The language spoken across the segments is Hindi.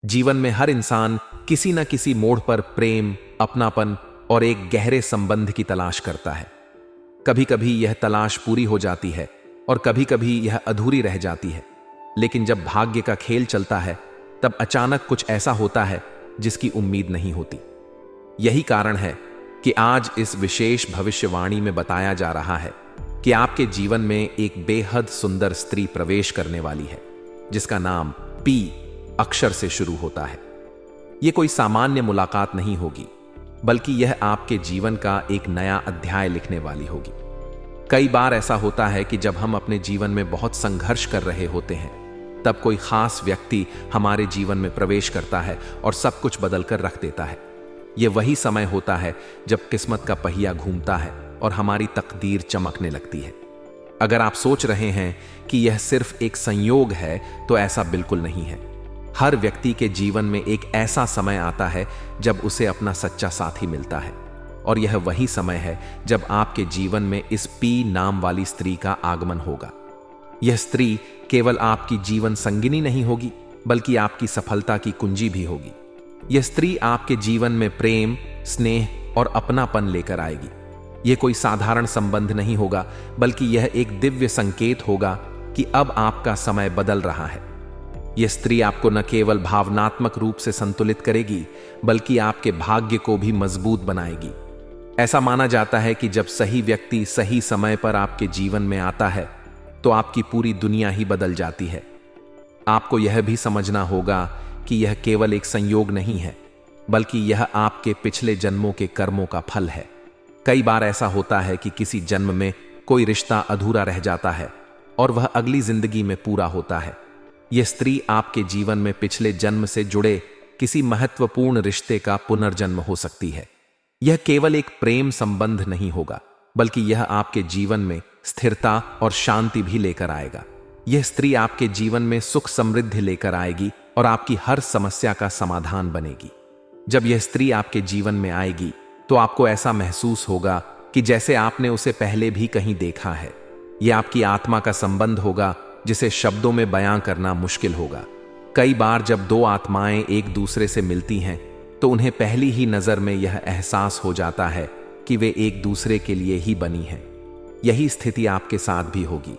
जीवन में हर इंसान किसी न किसी मोड़ पर प्रेम, अपनापन और एक गहरे संबंध की तलाश करता है। कभी कभी यह तलाश पूरी हो जाती है और कभी कभी यह अधूरी रह जाती है। लेकिन जब भाग्य का खेल चलता है, तब अचानक कुछ ऐसा होता है जिसकी उम्मीद नहीं होती। यही कारण है कि आज इस विशेष भविष्यवाणी में बताया जा रहा है कि आपके जीवन में एक बेहद सुंदर स्त्री प्रवेश करने वाली है, जिसका नाम पी अक्षर से शुरू होता है। यह कोई सामान्य मुलाकात नहीं होगी, बल्कि यह आपके जीवन का एक नया अध्याय लिखने वाली होगी। कई बार ऐसा होता है कि जब हम अपने जीवन में बहुत संघर्ष कर रहे होते हैं, तब कोई खास व्यक्ति हमारे जीवन में प्रवेश करता है और सब कुछ बदल कर रख देता है। यह वही समय होता है जब किस्मत का पहिया घूमता है और हमारी तकदीर चमकने लगती है। अगर आप सोच रहे हैं कि यह सिर्फ एक संयोग है, तो ऐसा बिल्कुल नहीं है। हर व्यक्ति के जीवन में एक ऐसा समय आता है जब उसे अपना सच्चा साथी मिलता है, और यह वही समय है जब आपके जीवन में इस पी नाम वाली स्त्री का आगमन होगा। यह स्त्री केवल आपकी जीवन संगिनी नहीं होगी, बल्कि आपकी सफलता की कुंजी भी होगी। यह स्त्री आपके जीवन में प्रेम, स्नेह और अपनापन लेकर आएगी। यह कोई साधारण संबंध नहीं होगा, बल्कि यह एक दिव्य संकेत होगा कि अब आपका समय बदल रहा है। यह स्त्री आपको न केवल भावनात्मक रूप से संतुलित करेगी, बल्कि आपके भाग्य को भी मजबूत बनाएगी। ऐसा माना जाता है कि जब सही व्यक्ति सही समय पर आपके जीवन में आता है, तो आपकी पूरी दुनिया ही बदल जाती है। आपको यह भी समझना होगा कि यह केवल एक संयोग नहीं है, बल्कि यह आपके पिछले जन्मों के कर्मों का फल है। कई बार ऐसा होता है कि किसी जन्म में कोई रिश्ता अधूरा रह जाता है और वह अगली जिंदगी में पूरा होता है। यह स्त्री आपके जीवन में पिछले जन्म से जुड़े किसी महत्वपूर्ण रिश्ते का पुनर्जन्म हो सकती है। यह केवल एक प्रेम संबंध नहीं होगा, बल्कि यह आपके जीवन में स्थिरता और शांति भी लेकर आएगा। यह स्त्री आपके जीवन में सुख समृद्धि लेकर आएगी और आपकी हर समस्या का समाधान बनेगी। जब यह स्त्री आपके जीवन में आएगी, तो आपको ऐसा महसूस होगा कि जैसे आपने उसे पहले भी कहीं देखा है। यह आपकी आत्मा का संबंध होगा, जिसे शब्दों में बयां करना मुश्किल होगा। कई बार जब दो आत्माएं एक दूसरे से मिलती हैं, तो उन्हें पहली ही नजर में यह एहसास हो जाता है कि वे एक दूसरे के लिए ही बनी हैं। यही स्थिति आपके साथ भी होगी।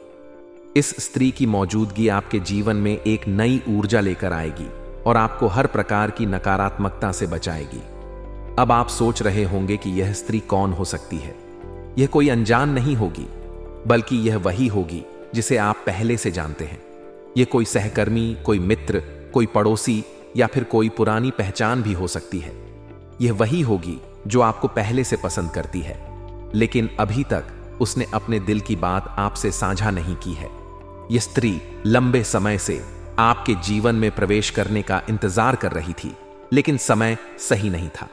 इस स्त्री की मौजूदगी आपके जीवन में एक नई ऊर्जा लेकर आएगी और आपको हर प्रकार की नकारात्मकता से बचाएगी। अब आप सोच रहे होंगे कि यह स्त्री कौन हो सकती है। यह कोई अनजान नहीं होगी, बल्कि यह वही होगी जिसे आप पहले से जानते हैं। यह कोई सहकर्मी, कोई मित्र, कोई पड़ोसी या फिर कोई पुरानी पहचान भी हो सकती है। यह वही होगी जो आपको पहले से पसंद करती है, लेकिन अभी तक उसने अपने दिल की बात आपसे साझा नहीं की है। यह स्त्री लंबे समय से आपके जीवन में प्रवेश करने का इंतजार कर रही थी, लेकिन समय सही नहीं था।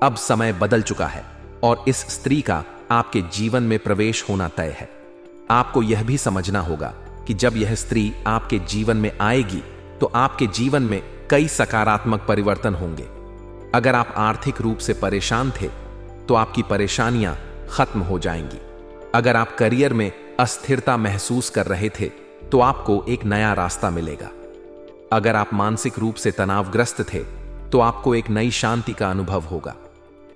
अब समय बदल चुका है और इस स्त्री का आपके जीवन में प्रवेश होना तय है। आपको यह भी समझना होगा कि जब यह स्त्री आपके जीवन में आएगी, तो आपके जीवन में कई सकारात्मक परिवर्तन होंगे। अगर आप आर्थिक रूप से परेशान थे, तो आपकी परेशानियां खत्म हो जाएंगी। अगर आप करियर में अस्थिरता महसूस कर रहे थे, तो आपको एक नया रास्ता मिलेगा। अगर आप मानसिक रूप से तनावग्रस्त थे, तो आपको एक नई शांति का अनुभव होगा।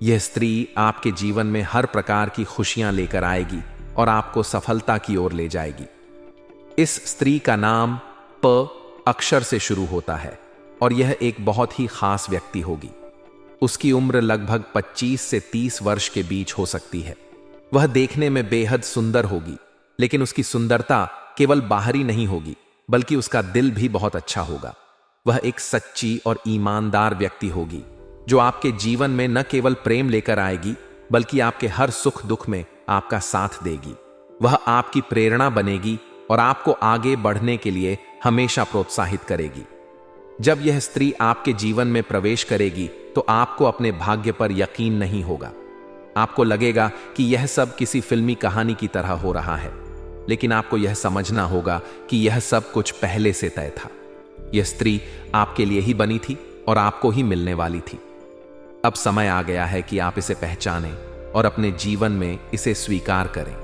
यह स्त्री आपके जीवन में हर प्रकार की खुशियां लेकर आएगी और आपको सफलता की ओर ले जाएगी। इस स्त्री का नाम प अक्षर से शुरू होता है और यह एक बहुत ही खास व्यक्ति होगी। उसकी उम्र लगभग 25 से 30 वर्ष के बीच हो सकती है। वह देखने में बेहद सुंदर होगी, लेकिन उसकी सुंदरता केवल बाहरी नहीं होगी, बल्कि उसका दिल भी बहुत अच्छा होगा। वह एक सच्ची और ईमानदार व्यक्ति होगी, जो आपके जीवन में न केवल प्रेम लेकर आएगी, बल्कि आपके हर सुख दुख में आपका साथ देगी। वह आपकी प्रेरणा बनेगी और आपको आगे बढ़ने के लिए हमेशा प्रोत्साहित करेगी। जब यह स्त्री आपके जीवन में प्रवेश करेगी, तो आपको अपने भाग्य पर यकीन नहीं होगा। आपको लगेगा कि यह सब किसी फिल्मी कहानी की तरह हो रहा है, लेकिन आपको यह समझना होगा कि यह सब कुछ पहले से तय था। यह स्त्री आपके लिए ही बनी थी और आपको ही मिलने वाली थी। अब समय आ गया है कि आप इसे पहचानें और अपने जीवन में इसे स्वीकार करें।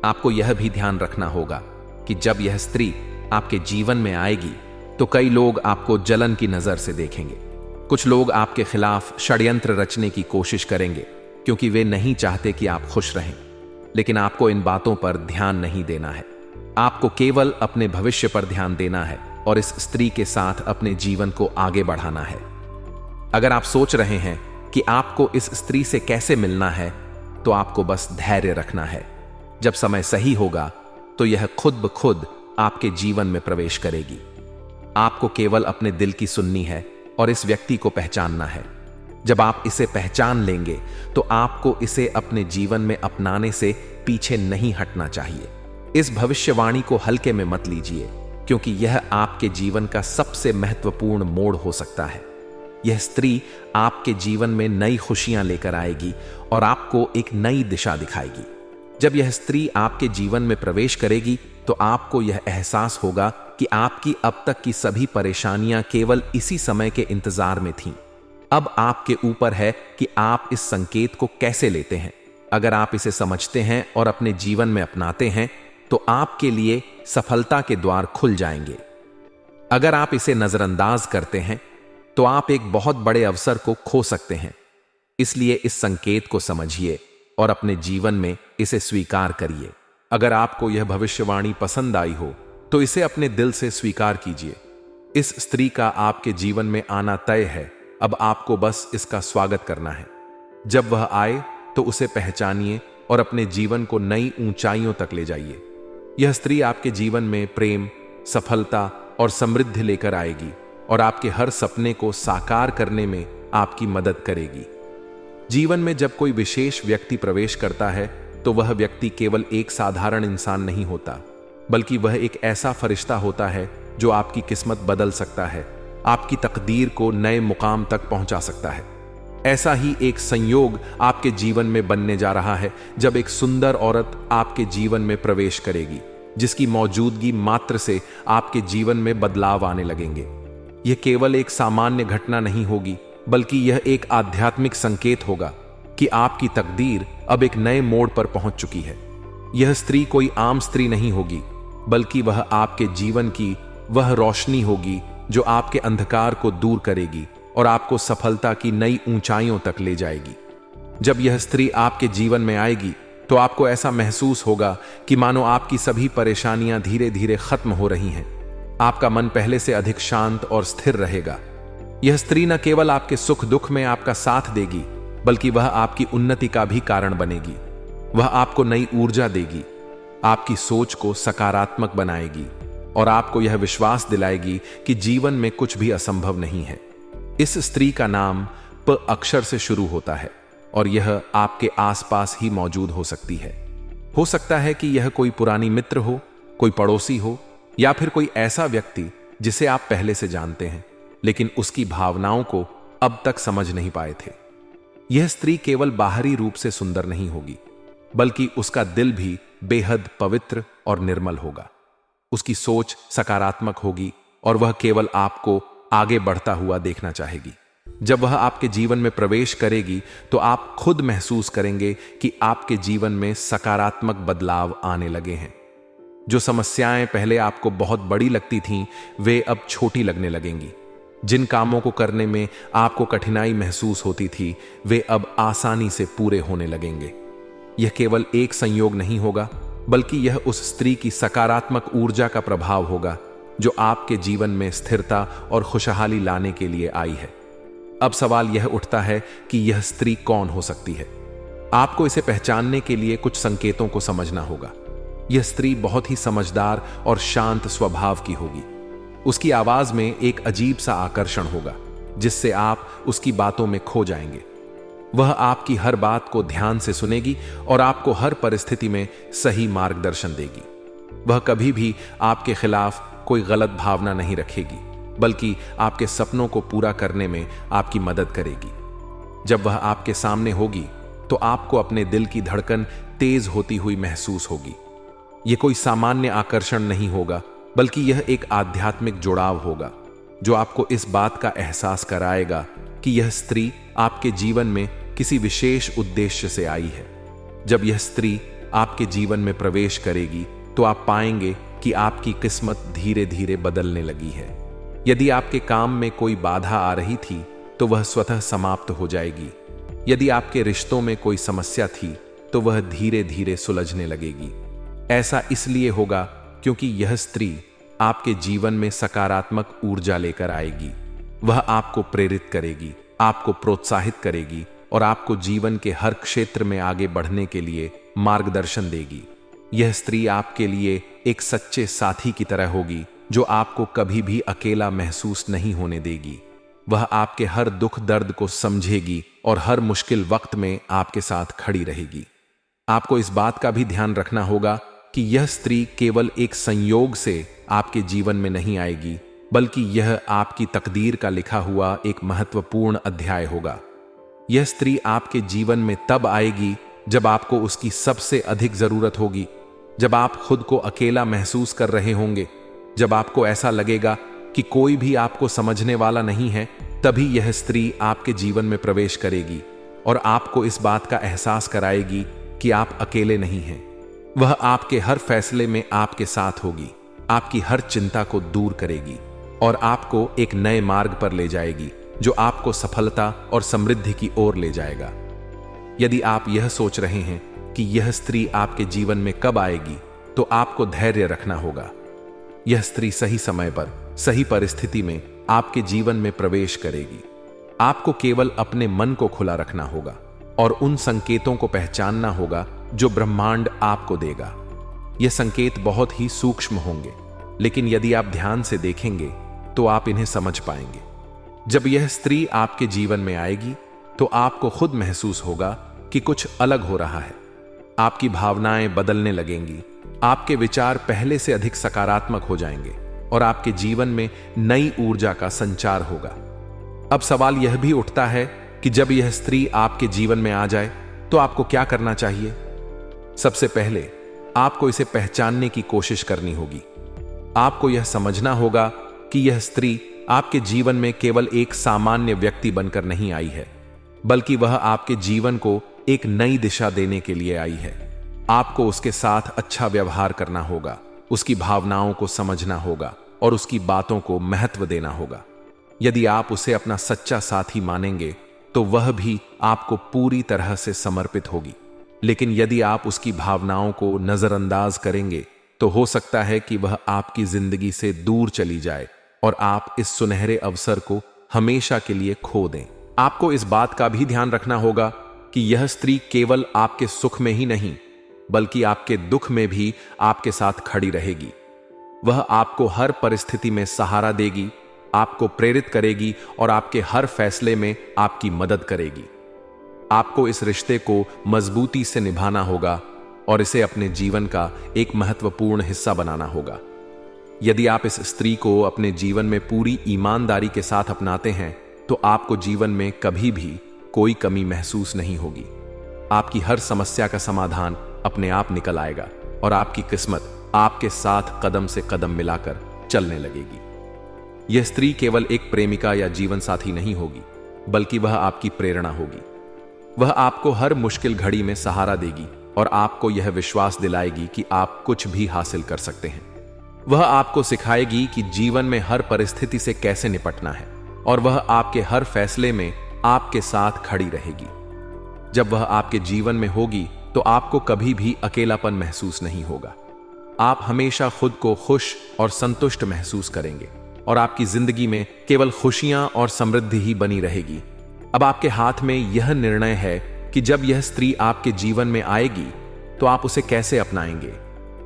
आपको यह भी ध्यान रखना होगा कि जब यह स्त्री आपके जीवन में आएगी, तो कई लोग आपको जलन की नजर से देखेंगे। कुछ लोग आपके खिलाफ षड्यंत्र रचने की कोशिश करेंगे क्योंकि वे नहीं चाहते कि आप खुश रहें। लेकिन आपको इन बातों पर ध्यान नहीं देना है। आपको केवल अपने भविष्य पर ध्यान देना है और इस स्त्री के साथ अपने जीवन को आगे बढ़ाना है। अगर आप सोच रहे हैं कि आपको इस स्त्री से कैसे मिलना है, तो आपको बस धैर्य रखना है। जब समय सही होगा तो यह खुद ब खुद आपके जीवन में प्रवेश करेगी। आपको केवल अपने दिल की सुननी है और इस व्यक्ति को पहचानना है। जब आप इसे पहचान लेंगे तो आपको इसे अपने जीवन में अपनाने से पीछे नहीं हटना चाहिए। इस भविष्यवाणी को हल्के में मत लीजिए, क्योंकि यह आपके जीवन का सबसे महत्वपूर्ण मोड़ हो सकता है। यह स्त्री आपके जीवन में नई खुशियां लेकर आएगी और आपको एक नई दिशा दिखाएगी। जब यह स्त्री आपके जीवन में प्रवेश करेगी तो आपको यह एहसास होगा कि आपकी अब तक की सभी परेशानियां केवल इसी समय के इंतजार में थीं। अब आपके ऊपर है कि आप इस संकेत को कैसे लेते हैं। अगर आप इसे समझते हैं और अपने जीवन में अपनाते हैं तो आपके लिए सफलता के द्वार खुल जाएंगे। अगर आप इसे नजरअंदाज करते हैं तो आप एक बहुत बड़े अवसर को खो सकते हैं। इसलिए इस संकेत को समझिए और अपने जीवन में इसे स्वीकार करिए। अगर आपको यह भविष्यवाणी पसंद आई हो तो इसे अपने दिल से स्वीकार कीजिए। इस स्त्री का आपके जीवन में आना तय है। अब आपको बस इसका स्वागत करना है। जब वह आए तो उसे पहचानिए और अपने जीवन को नई ऊंचाइयों तक ले जाइए। यह स्त्री आपके जीवन में प्रेम, सफलता और समृद्धि लेकर आएगी और आपके हर सपने को साकार करने में आपकी मदद करेगी। जीवन में जब कोई विशेष व्यक्ति प्रवेश करता है तो वह व्यक्ति केवल एक साधारण इंसान नहीं होता, बल्कि वह एक ऐसा फरिश्ता होता है जो आपकी किस्मत बदल सकता है, आपकी तकदीर को नए मुकाम तक पहुंचा सकता है। ऐसा ही एक संयोग आपके जीवन में बनने जा रहा है जब एक सुंदर औरत आपके जीवन में प्रवेश करेगी, जिसकी मौजूदगी मात्र से आपके जीवन में बदलाव आने लगेंगे। यह केवल एक सामान्य घटना नहीं होगी, बल्कि यह एक आध्यात्मिक संकेत होगा कि आपकी तकदीर अब एक नए मोड़ पर पहुंच चुकी है। यह स्त्री कोई आम स्त्री नहीं होगी, बल्कि वह आपके जीवन की वह रोशनी होगी जो आपके अंधकार को दूर करेगी और आपको सफलता की नई ऊंचाइयों तक ले जाएगी। जब यह स्त्री आपके जीवन में आएगी तो आपको ऐसा महसूस होगा कि मानो आपकी सभी परेशानियां धीरे धीरे खत्म हो रही हैं। आपका मन पहले से अधिक शांत और स्थिर रहेगा। यह स्त्री न केवल आपके सुख दुख में आपका साथ देगी, बल्कि वह आपकी उन्नति का भी कारण बनेगी। वह आपको नई ऊर्जा देगी, आपकी सोच को सकारात्मक बनाएगी और आपको यह विश्वास दिलाएगी कि जीवन में कुछ भी असंभव नहीं है। इस स्त्री का नाम प अक्षर से शुरू होता है और यह आपके आसपास ही मौजूद हो सकती है। हो सकता है कि यह कोई पुरानी मित्र हो, कोई पड़ोसी हो, या फिर कोई ऐसा व्यक्ति जिसे आप पहले से जानते हैं, लेकिन उसकी भावनाओं को अब तक समझ नहीं पाए थे। यह स्त्री केवल बाहरी रूप से सुंदर नहीं होगी, बल्कि उसका दिल भी बेहद पवित्र और निर्मल होगा। उसकी सोच सकारात्मक होगी और वह केवल आपको आगे बढ़ता हुआ देखना चाहेगी। जब वह आपके जीवन में प्रवेश करेगी तो आप खुद महसूस करेंगे कि आपके जीवन में सकारात्मक बदलाव आने लगे हैं। जो समस्याएं पहले आपको बहुत बड़ी लगती थीं, वे अब छोटी लगने लगेंगी। जिन कामों को करने में आपको कठिनाई महसूस होती थी, वे अब आसानी से पूरे होने लगेंगे। यह केवल एक संयोग नहीं होगा, बल्कि यह उस स्त्री की सकारात्मक ऊर्जा का प्रभाव होगा जो आपके जीवन में स्थिरता और खुशहाली लाने के लिए आई है। अब सवाल यह उठता है कि यह स्त्री कौन हो सकती है। आपको इसे पहचानने के लिए कुछ संकेतों को समझना होगा। यह स्त्री बहुत ही समझदार और शांत स्वभाव की होगी। उसकी आवाज में एक अजीब सा आकर्षण होगा, जिससे आप उसकी बातों में खो जाएंगे। वह आपकी हर बात को ध्यान से सुनेगी और आपको हर परिस्थिति में सही मार्गदर्शन देगी। वह कभी भी आपके खिलाफ कोई गलत भावना नहीं रखेगी, बल्कि आपके सपनों को पूरा करने में आपकी मदद करेगी। जब वह आपके सामने होगी तो आपको अपने दिल की धड़कन तेज होती हुई महसूस होगी। यह कोई सामान्य आकर्षण नहीं होगा, बल्कि यह एक आध्यात्मिक जुड़ाव होगा जो आपको इस बात का एहसास कराएगा कि यह स्त्री आपके जीवन में किसी विशेष उद्देश्य से आई है। जब यह स्त्री आपके जीवन में प्रवेश करेगी तो आप पाएंगे कि आपकी किस्मत धीरे धीरे बदलने लगी है। यदि आपके काम में कोई बाधा आ रही थी तो वह स्वतः समाप्त हो जाएगी। यदि आपके रिश्तों में कोई समस्या थी तो वह धीरे धीरे सुलझने लगेगी। ऐसा इसलिए होगा क्योंकि यह स्त्री आपके जीवन में सकारात्मक ऊर्जा लेकर आएगी। वह आपको प्रेरित करेगी, आपको प्रोत्साहित करेगी और आपको जीवन के हर क्षेत्र में आगे बढ़ने के लिए मार्गदर्शन देगी। यह स्त्री आपके लिए एक सच्चे साथी की तरह होगी जो आपको कभी भी अकेला महसूस नहीं होने देगी। वह आपके हर दुख दर्द को समझेगी और हर मुश्किल वक्त में आपके साथ खड़ी रहेगी। आपको इस बात का भी ध्यान रखना होगा कि यह स्त्री केवल एक संयोग से आपके जीवन में नहीं आएगी, बल्कि यह आपकी तकदीर का लिखा हुआ एक महत्वपूर्ण अध्याय होगा। यह स्त्री आपके जीवन में तब आएगी जब आपको उसकी सबसे अधिक जरूरत होगी, जब आप खुद को अकेला महसूस कर रहे होंगे, जब आपको ऐसा लगेगा कि कोई भी आपको समझने वाला नहीं है। तभी यह स्त्री आपके जीवन में प्रवेश करेगी और आपको इस बात का एहसास कराएगी कि आप अकेले नहीं हैं। वह आपके हर फैसले में आपके साथ होगी, आपकी हर चिंता को दूर करेगी और आपको एक नए मार्ग पर ले जाएगी जो आपको सफलता और समृद्धि की ओर ले जाएगा। यदि आप यह सोच रहे हैं कि यह स्त्री आपके जीवन में कब आएगी, तो आपको धैर्य रखना होगा। यह स्त्री सही समय पर, सही परिस्थिति में आपके जीवन में प्रवेश करेगी। आपको केवल अपने मन को खुला रखना होगा और उन संकेतों को पहचानना होगा जो ब्रह्मांड आपको देगा। यह संकेत बहुत ही सूक्ष्म होंगे, लेकिन यदि आप ध्यान से देखेंगे तो आप इन्हें समझ पाएंगे। जब यह स्त्री आपके जीवन में आएगी तो आपको खुद महसूस होगा कि कुछ अलग हो रहा है। आपकी भावनाएं बदलने लगेंगी, आपके विचार पहले से अधिक सकारात्मक हो जाएंगे और आपके जीवन में नई ऊर्जा का संचार होगा। अब सवाल यह भी उठता है कि जब यह स्त्री आपके जीवन में आ जाए तो आपको क्या करना चाहिए। सबसे पहले आपको इसे पहचानने की कोशिश करनी होगी। आपको यह समझना होगा कि यह स्त्री आपके जीवन में केवल एक सामान्य व्यक्ति बनकर नहीं आई है, बल्कि वह आपके जीवन को एक नई दिशा देने के लिए आई है। आपको उसके साथ अच्छा व्यवहार करना होगा, उसकी भावनाओं को समझना होगा और उसकी बातों को महत्व देना होगा। यदि आप उसे अपना सच्चा साथी मानेंगे तो वह भी आपको पूरी तरह से समर्पित होगी। लेकिन यदि आप उसकी भावनाओं को नजरअंदाज करेंगे तो हो सकता है कि वह आपकी जिंदगी से दूर चली जाए और आप इस सुनहरे अवसर को हमेशा के लिए खो दें। आपको इस बात का भी ध्यान रखना होगा कि यह स्त्री केवल आपके सुख में ही नहीं, बल्कि आपके दुख में भी आपके साथ खड़ी रहेगी। वह आपको हर परिस्थिति में सहारा देगी, आपको प्रेरित करेगी और आपके हर फैसले में आपकी मदद करेगी। आपको इस रिश्ते को मजबूती से निभाना होगा और इसे अपने जीवन का एक महत्वपूर्ण हिस्सा बनाना होगा। यदि आप इस स्त्री को अपने जीवन में पूरी ईमानदारी के साथ अपनाते हैं तो आपको जीवन में कभी भी कोई कमी महसूस नहीं होगी। आपकी हर समस्या का समाधान अपने आप निकल आएगा और आपकी किस्मत आपके साथ कदम से कदम मिलाकर चलने लगेगी। यह स्त्री केवल एक प्रेमिका या जीवन साथी नहीं होगी, बल्कि वह आपकी प्रेरणा होगी। वह आपको हर मुश्किल घड़ी में सहारा देगी और आपको यह विश्वास दिलाएगी कि आप कुछ भी हासिल कर सकते हैं। वह आपको सिखाएगी कि जीवन में हर परिस्थिति से कैसे निपटना है और वह आपके हर फैसले में आपके साथ खड़ी रहेगी। जब वह आपके जीवन में होगी तो आपको कभी भी अकेलापन महसूस नहीं होगा। आप हमेशा खुद को खुश और संतुष्ट महसूस करेंगे और आपकी जिंदगी में केवल खुशियां और समृद्धि ही बनी रहेगी। अब आपके हाथ में यह निर्णय है कि जब यह स्त्री आपके जीवन में आएगी तो आप उसे कैसे अपनाएंगे।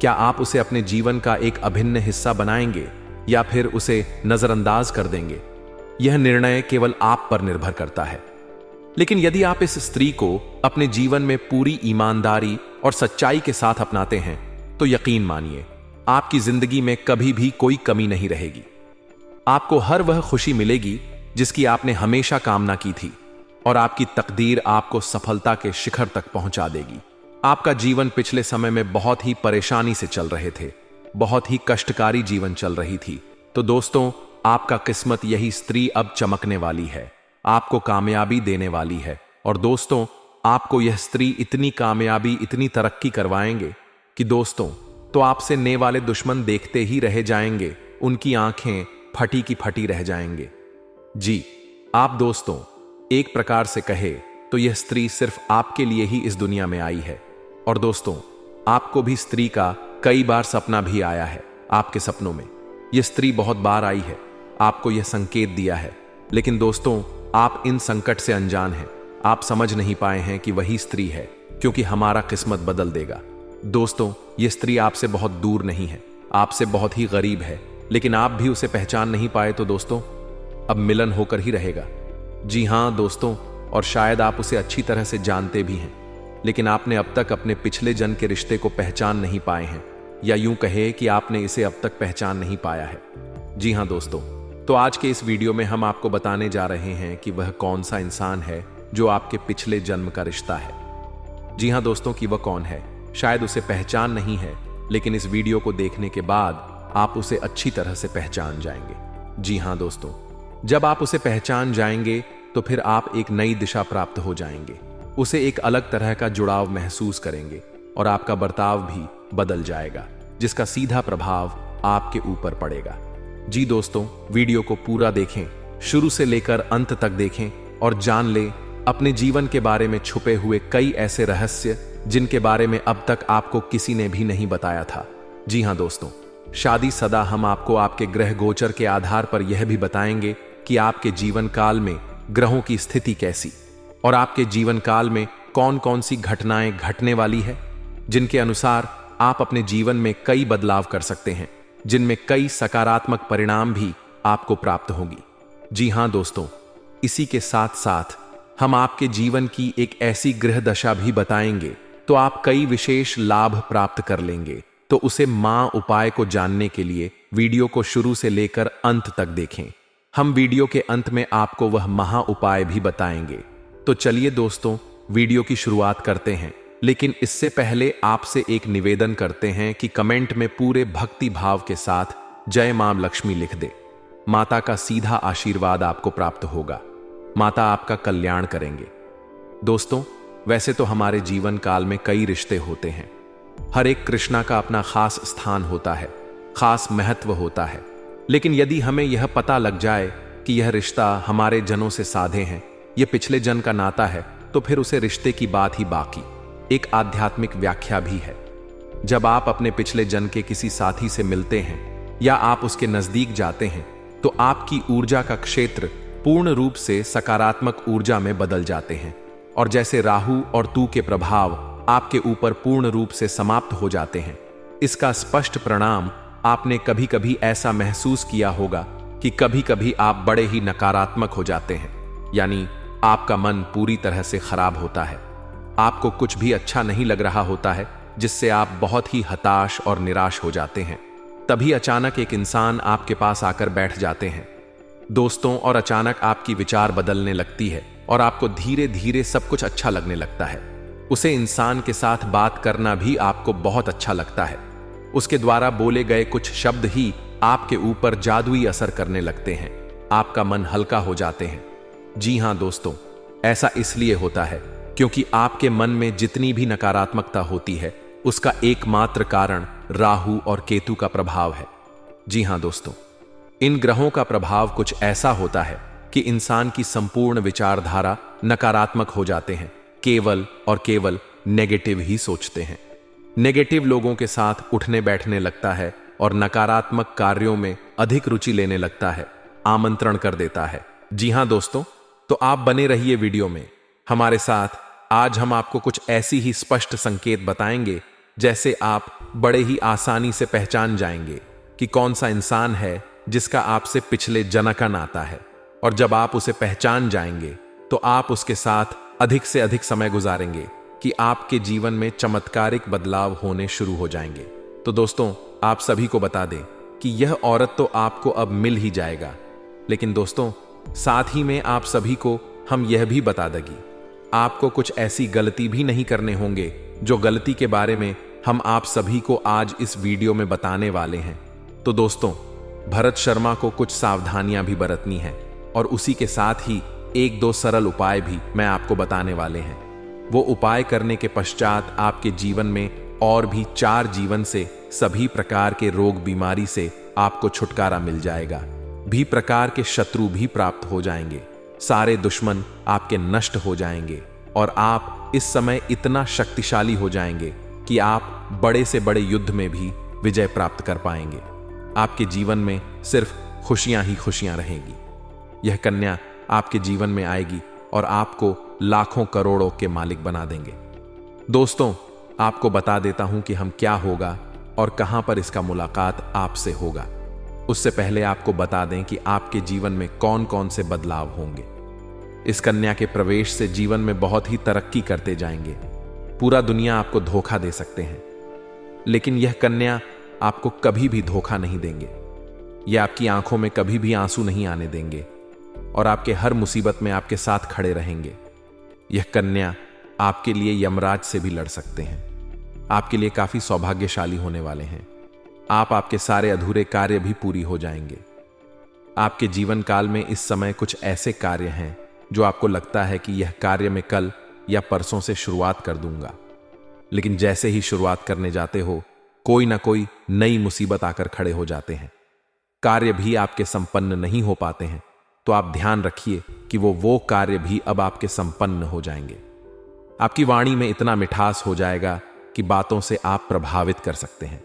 क्या आप उसे अपने जीवन का एक अभिन्न हिस्सा बनाएंगे या फिर उसे नजरअंदाज कर देंगे? यह निर्णय केवल आप पर निर्भर करता है। लेकिन यदि आप इस स्त्री को अपने जीवन में पूरी ईमानदारी और सच्चाई के साथ अपनाते हैं तो यकीन मानिए आपकी जिंदगी में कभी भी कोई कमी नहीं रहेगी। आपको हर वह खुशी मिलेगी जिसकी आपने हमेशा कामना की थी और आपकी तकदीर आपको सफलता के शिखर तक पहुंचा देगी। आपका जीवन पिछले समय में बहुत ही परेशानी से चल रहे थे, बहुत ही कष्टकारी जीवन चल रही थी। तो दोस्तों, आपका किस्मत यही स्त्री अब चमकने वाली है, आपको कामयाबी देने वाली है। और दोस्तों, आपको यह स्त्री इतनी कामयाबी, इतनी तरक्की करवाएंगे कि दोस्तों तो आपसे ने वाले दुश्मन देखते ही रह जाएंगे। उनकी आंखें फटी की फटी रह जाएंगे। जी आप दोस्तों, एक प्रकार से कहे तो यह स्त्री सिर्फ आपके लिए ही इस दुनिया में आई है। और दोस्तों, आपको भी स्त्री का कई बार सपना भी आया है। आपके सपनों में यह स्त्री बहुत बार आई है, आपको यह संकेत दिया है, लेकिन दोस्तों आप इन संकट से अनजान हैं। आप समझ नहीं पाए हैं कि वही स्त्री है, क्योंकि हमारा किस्मत बदल देगा। दोस्तों, यह स्त्री आपसे बहुत दूर नहीं है, आपसे बहुत ही गरीब है, लेकिन आप भी उसे पहचान नहीं पाए तो दोस्तों अब मिलन होकर ही रहेगा। जी हाँ दोस्तों, और शायद आप उसे अच्छी तरह से जानते भी हैं, लेकिन आपने अब तक अपने पिछले जन्म के रिश्ते को पहचान नहीं पाए हैं, या यूं कहे कि आपने इसे अब तक पहचान नहीं पाया है। जी हाँ दोस्तों, तो आज के इस वीडियो में हम आपको बताने जा रहे हैं कि वह कौन सा इंसान है जो आपके पिछले जन्म का रिश्ता है। जी हाँ दोस्तों, कि वह कौन है शायद उसे पहचान नहीं है, लेकिन इस वीडियो को देखने के बाद आप उसे अच्छी तरह से पहचान जाएंगे। जी हाँ दोस्तों, जब आप उसे पहचान जाएंगे तो फिर आप एक नई दिशा प्राप्त हो जाएंगे, उसे एक अलग तरह का जुड़ाव महसूस करेंगे और आपका बर्ताव भी बदल जाएगा, जिसका सीधा प्रभाव आपके ऊपर पड़ेगा। जी दोस्तों, वीडियो को पूरा देखें, शुरू से लेकर अंत तक देखें और जान लें अपने जीवन के बारे में छुपे हुए कई ऐसे रहस्य जिनके बारे में अब तक आपको किसी ने भी नहीं बताया था। जी हाँ दोस्तों, शादी सदा हम आपको आपके ग्रह गोचर के आधार पर यह भी बताएंगे कि आपके जीवन काल में ग्रहों की स्थिति कैसी और आपके जीवन काल में कौन कौन सी घटनाएं घटने वाली है, जिनके अनुसार आप अपने जीवन में कई बदलाव कर सकते हैं, जिनमें कई सकारात्मक परिणाम भी आपको प्राप्त होंगी। जी हाँ दोस्तों, इसी के साथ साथ हम आपके जीवन की एक ऐसी ग्रह दशा भी बताएंगे तो आप कई विशेष लाभ प्राप्त कर लेंगे। तो उसे मां उपाय को जानने के लिए वीडियो को शुरू से लेकर अंत तक देखें। हम वीडियो के अंत में आपको वह महा उपाय भी बताएंगे। तो चलिए दोस्तों, वीडियो की शुरुआत करते हैं, लेकिन इससे पहले आपसे एक निवेदन करते हैं कि कमेंट में पूरे भक्ति भाव के साथ जय मां लक्ष्मी लिख दे। माता का सीधा आशीर्वाद आपको प्राप्त होगा, माता आपका कल्याण करेंगे। दोस्तों, वैसे तो हमारे जीवन काल में कई रिश्ते होते हैं, हर एक कृष्णा का अपना खास स्थान होता है, खास महत्व होता है, लेकिन यदि हमें यह पता लग जाए कि यह रिश्ता हमारे जनों से साधे हैं, यह पिछले जन्म का नाता है, तो फिर उसे रिश्ते की बात ही बाकी। एक आध्यात्मिक व्याख्या भी है। जब आप अपने पिछले जन्म के किसी साथी से मिलते हैं या आप उसके नजदीक जाते हैं, तो आपकी ऊर्जा का क्षेत्र पूर्ण रूप से सकारात्मक ऊर्जा में बदल जाते हैं, और जैसे राहु और तू के प्रभाव आपके ऊपर पूर्ण रूप से समाप्त हो जाते हैं। इसका स्पष्ट परिणाम आपने कभी कभी ऐसा महसूस किया होगा कि कभी कभी आप बड़े ही नकारात्मक हो जाते हैं, यानी आपका मन पूरी तरह से खराब होता है, आपको कुछ भी अच्छा नहीं लग रहा होता है, जिससे आप बहुत ही हताश और निराश हो जाते हैं। तभी अचानक एक इंसान आपके पास आकर बैठ जाते हैं दोस्तों, और अचानक आपकी विचार बदलने लगती है और आपको धीरे धीरे सब कुछ अच्छा लगने लगता है। उसे इंसान के साथ बात करना भी आपको बहुत अच्छा लगता है। उसके द्वारा बोले गए कुछ शब्द ही आपके ऊपर जादुई असर करने लगते हैं, आपका मन हल्का हो जाते हैं। जी हाँ दोस्तों, ऐसा इसलिए होता है क्योंकि आपके मन में जितनी भी नकारात्मकता होती है, उसका एकमात्र कारण राहु और केतु का प्रभाव है। जी हाँ दोस्तों, इन ग्रहों का प्रभाव कुछ ऐसा होता है कि इंसान की संपूर्ण विचारधारा नकारात्मक हो जाते हैं, केवल और केवल नेगेटिव ही सोचते हैं। नेगेटिव लोगों के साथ उठने बैठने लगता है और नकारात्मक कार्यों में अधिक रुचि लेने लगता है, आमंत्रण कर देता है। जी हाँ दोस्तों, तो आप बने रहिए वीडियो में हमारे साथ। आज हम आपको कुछ ऐसी ही स्पष्ट संकेत बताएंगे जैसे आप बड़े ही आसानी से पहचान जाएंगे कि कौन सा इंसान है जिसका आपसे पिछले जन्म का नाता है, और जब आप उसे पहचान जाएंगे तो आप उसके साथ अधिक से अधिक समय गुजारेंगे कि आपके जीवन में चमत्कारिक बदलाव होने शुरू हो जाएंगे। तो दोस्तों, आप सभी को बता दें कि यह औरत तो आपको अब मिल ही जाएगा, लेकिन दोस्तों साथ ही में आप सभी को हम यह भी बता देंगे आपको कुछ ऐसी गलती भी नहीं करने होंगे जो गलती के बारे में हम आप सभी को आज इस वीडियो में बताने वाले हैं। तो दोस्तों, भरत शर्मा को कुछ सावधानियां भी बरतनी है, और उसी के साथ ही एक दो सरल उपाय भी मैं आपको बताने वाले हैं। वो उपाय करने के पश्चात आपके जीवन में और भी 4 जीवन से सभी प्रकार के रोग बीमारी से आपको छुटकारा मिल जाएगा। भी प्रकार के शत्रु भी प्राप्त हो जाएंगे, सारे दुश्मन आपके नष्ट हो जाएंगे और आप इस समय इतना शक्तिशाली हो जाएंगे कि आप बड़े से बड़े युद्ध में भी विजय प्राप्त कर पाएंगे। आपके जीवन में सिर्फ खुशियां ही खुशियां रहेंगी। यह कन्या आपके जीवन में आएगी और आपको लाखों करोड़ों के मालिक बना देंगे। दोस्तों, आपको बता देता हूं कि हम क्या होगा और कहां पर इसका मुलाकात आपसे होगा। उससे पहले आपको बता दें कि आपके जीवन में कौन कौन से बदलाव होंगे। इस कन्या के प्रवेश से जीवन में बहुत ही तरक्की करते जाएंगे। पूरा दुनिया आपको धोखा दे सकते हैं, लेकिन यह कन्या आपको कभी भी धोखा नहीं देंगे। यह आपकी आंखों में कभी भी आंसू नहीं आने देंगे और आपके हर मुसीबत में आपके साथ खड़े रहेंगे। यह कन्या आपके लिए यमराज से भी लड़ सकते हैं। आपके लिए काफी सौभाग्यशाली होने वाले हैं। आपके सारे अधूरे कार्य भी पूरी हो जाएंगे। आपके जीवन काल में इस समय कुछ ऐसे कार्य हैं जो आपको लगता है कि यह कार्य मैं कल या परसों से शुरुआत कर दूंगा, लेकिन जैसे ही शुरुआत करने जाते हो कोई ना कोई नई मुसीबत आकर खड़े हो जाते हैं। कार्य भी आपके संपन्न नहीं हो पाते हैं, तो आप ध्यान रखिए कि वो कार्य भी अब आपके संपन्न हो जाएंगे। आपकी वाणी में इतना मिठास हो जाएगा कि बातों से आप प्रभावित कर सकते हैं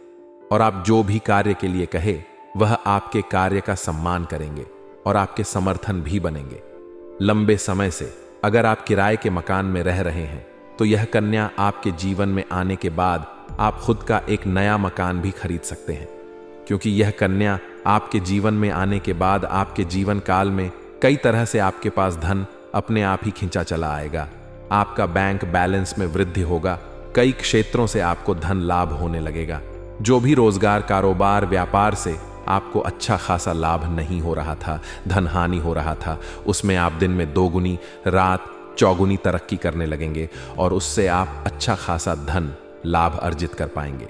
और आप जो भी कार्य के लिए कहे वह आपके कार्य का सम्मान करेंगे और आपके समर्थन भी बनेंगे। लंबे समय से अगर आप किराए के मकान में रह रहे हैं तो यह कन्या आपके जीवन में आने के बाद आप खुद का एक नया मकान भी खरीद सकते हैं, क्योंकि यह कन्या आपके जीवन में आने के बाद आपके जीवन काल में कई तरह से आपके पास धन अपने आप ही खींचा चला आएगा। आपका बैंक बैलेंस में वृद्धि होगा। कई क्षेत्रों से आपको धन लाभ होने लगेगा। जो भी रोजगार, कारोबार, व्यापार से आपको अच्छा खासा लाभ नहीं हो रहा था, धन हानि हो रहा था, उसमें आप दिन में 2 गुनी, रात चौगुनी तरक्की करने लगेंगे और उससे आप अच्छा खासा धन लाभ अर्जित कर पाएंगे।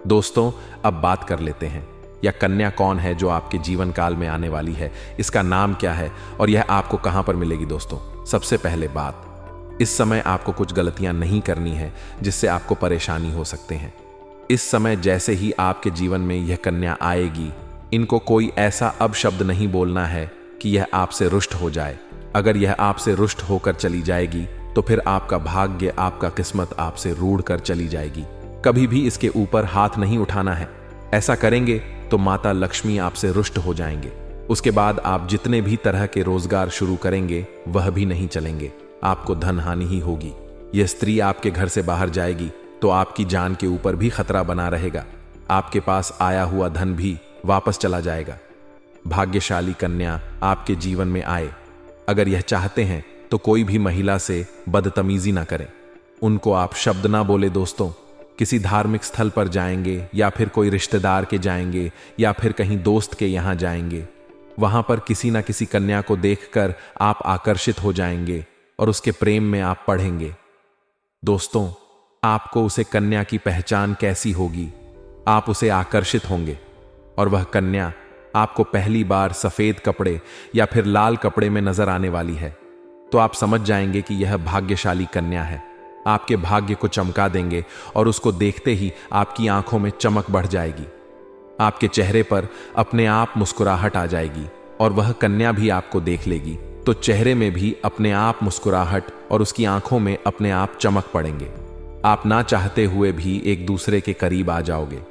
दोस्तों, अब बात कर लेते हैं यह कन्या कौन है जो आपके जीवन काल में आने वाली है, इसका नाम क्या है और यह आपको कहां पर मिलेगी। दोस्तों, सबसे पहले बात, इस समय आपको कुछ गलतियां नहीं करनी है जिससे आपको परेशानी हो सकते हैं। इस समय जैसे ही आपके जीवन में यह कन्या आएगी, इनको कोई ऐसा अपशब्द नहीं बोलना है कि यह आपसे रुष्ट हो जाए। अगर यह आपसे रुष्ट होकर चली जाएगी तो फिर आपका भाग्य, आपका किस्मत आपसे रूढ़ कर चली जाएगी। कभी भी इसके ऊपर हाथ नहीं उठाना है। ऐसा करेंगे तो माता लक्ष्मी आपसे रुष्ट हो जाएंगे। उसके बाद आप जितने भी तरह के रोजगार शुरू करेंगे वह भी नहीं चलेंगे, आपको धन हानि ही होगी। यह स्त्री आपके घर से बाहर जाएगी तो आपकी जान के ऊपर भी खतरा बना रहेगा। आपके पास आया हुआ धन भी वापस चला जाएगा। भाग्यशाली कन्या आपके जीवन में आए, अगर यह चाहते हैं तो कोई भी महिला से बदतमीजी ना करें, उनको आप शब्द ना बोले। दोस्तों, किसी धार्मिक स्थल पर जाएंगे या फिर कोई रिश्तेदार के जाएंगे या फिर कहीं दोस्त के यहां जाएंगे, वहां पर किसी ना किसी कन्या को देखकर आप आकर्षित हो जाएंगे और उसके प्रेम में आप पड़ेंगे। दोस्तों, आपको उसे कन्या की पहचान कैसी होगी, आप उसे आकर्षित होंगे और वह कन्या आपको पहली बार सफेद कपड़े या फिर लाल कपड़े में नजर आने वाली है, तो आप समझ जाएंगे कि यह भाग्यशाली कन्या है। आपके भाग्य को चमका देंगे और उसको देखते ही आपकी आंखों में चमक बढ़ जाएगी। आपके चेहरे पर अपने आप मुस्कुराहट आ जाएगी और वह कन्या भी आपको देख लेगी तो चेहरे में भी अपने आप मुस्कुराहट और उसकी आंखों में अपने आप चमक पड़ेंगे। आप ना चाहते हुए भी एक दूसरे के करीब आ जाओगे।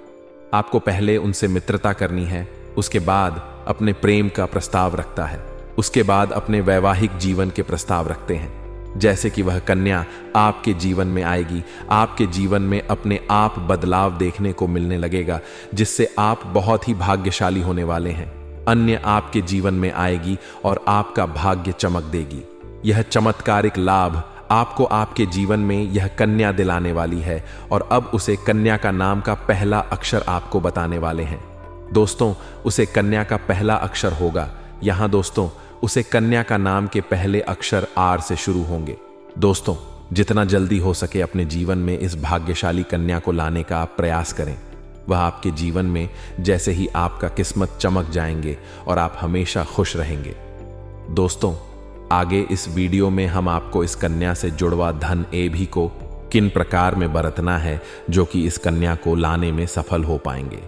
आपको पहले उनसे मित्रता करनी है, उसके बाद अपने प्रेम का प्रस्ताव रखता है, उसके बाद अपने वैवाहिक जीवन के प्रस्ताव रखते हैं। जैसे कि वह कन्या आपके जीवन में आएगी, आपके जीवन में अपने आप बदलाव देखने को मिलने लगेगा, जिससे आप बहुत ही भाग्यशाली होने वाले हैं। अन्य आपके जीवन में आएगी और आपका भाग्य चमक देगी। यह चमत्कारिक लाभ आपको आपके जीवन में यह कन्या दिलाने वाली है और अब उसे कन्या का नाम का पहला अक्षर आपको बताने वाले हैं। दोस्तों, उसे कन्या का पहला अक्षर होगा। यहां दोस्तों, उसे कन्या का नाम के पहले अक्षर आर से शुरू होंगे। दोस्तों, जितना जल्दी हो सके अपने जीवन में इस भाग्यशाली कन्या को लाने का आप प्रयास करें। वह आपके जीवन में जैसे ही आपका किस्मत चमक जाएंगे और आप हमेशा खुश रहेंगे। दोस्तों, आगे इस वीडियो में हम आपको इस कन्या से जुड़वा धन एभी को किन प्रकार में बरतना है जो कि इस कन्या को लाने में सफल हो पाएंगे।